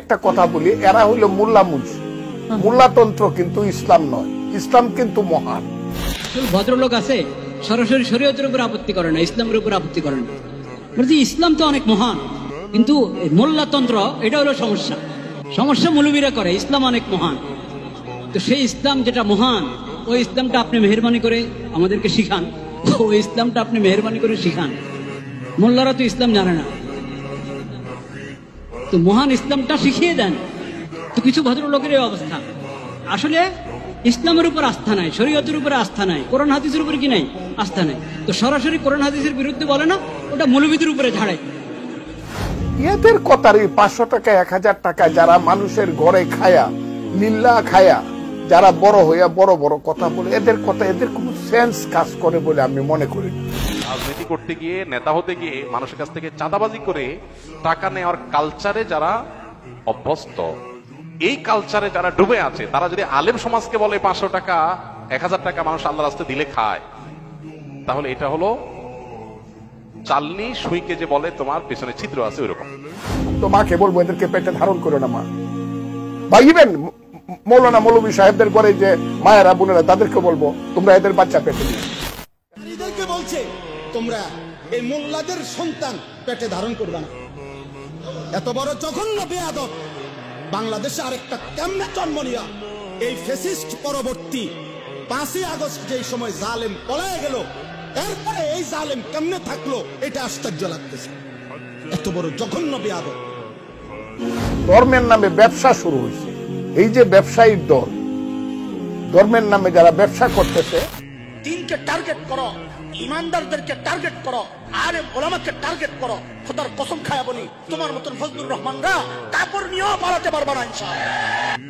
একটা কথা বলি, এরা হইলো মোল্লা মুন্সি, মোল্লাতন্ত্র কিন্তু ইসলাম নয়, ইসলাম কিন্তু মহান। ভদ্রলোক আছে সরাসরি শরীয়তের উপর আপত্তি করে না, ইসলামের উপর আপত্তি করে না, বলছি ইসলাম তো অনেক মহান, কিন্তু মোল্লাতন্ত্র এটা হলো সমস্যা। সমস্যা মৌলবীরা করে, ইসলাম অনেক মহান। তো সেই ইসলাম যেটা মহান, ওই ইসলামটা আপনি মেহেরবানি করে আমাদেরকে শিখান, ওই ইসলামটা আপনি মেহেরবানি করে শিখান। মোল্লারা তো ইসলাম জানে না, তো মহান ইসলামটা শিখিয়ে দেন। তো কিছু ভদ্রলোকের এই অবস্থা, আসলে ইসলামের উপর আস্থা নাই, শরীয়তের উপরে আস্থা নাই, কোরআন হাদিসের উপরে কি নাই, আস্থা নাই। তো সরাসরি কোরআন হাদিসের বিরুদ্ধে বলে না, ওটা মৌলবীদের উপরে ঝাড়ে। এদের কথার 500 টাকা 1000 টাকা যারা মানুষের ঘরে খায়া লিল্লা খায়া যারা বড় হইয়া বড় বড় কথা বলে, এদের কথা এদের কোন সেন্স কাজ করে বলে আমি মনে করি। রাজনীতি করতে গিয়ে, নেতা হতে গিয়ে মানুষের কাছ থেকে চাঁদাবাজি করে টাকা নেওয়ার কালচারে যারা অভ্যস্ত, এই কালচারে যারা ডুবে আছে, তারা যদি আলেম সমাজকে বলে 500 টাকা 1000 টাকা মানুষ আল্লাহ রাস্তায় দিলে খায়, তাহলে এটা হলো চালনি সুইকে যে বলে তোমার পেছনে ছিদ্র আছে ওইরকম। তো মাকে বলবো এদেরকে পেটে ধারণ করো না মা, বা ইভেন মৌলানা মৌলভী সাহেবদের ঘরে যে মায়েরা বোনেরা, তাদেরকে বলবো তোমরা এদের বাচ্চা পেটে দিও। এদেরকে বলছে তোমরা এই মোল্লাদের সন্তান পেটে ধারণ করবে না। এত বড় জঘন্য বেয়াদব বাংলাদেশে আরেকটা কেমনে জন্ম নিয়া এই ফ্যাসিস্ট পরবর্তী 5ই আগস্ট যেই সময় জালেম পলায় গেল, এরপরে এই জালেম কেমনে থাকলো এটা আশ্চর্য লাগতেছে। এত বড় জঘন্য বেয়াদব। ধর্মের নামে ব্যবসা শুরু হয়েছে, এই যে ব্যবসায়ীর দল, ধর্মের নামে যারা ব্যবসা করতেছে। দিনকে টার্গেট করো, ইমানদারদেরকে টার্গেট করো, আলেম ওলামাকে টার্গেট করো। খোদার কসম খায়া বলি, তোমার মতন ফজলুর রহমানরা কাপড় নিয়েও পালাতে পারবে না ইনশাআল্লাহ।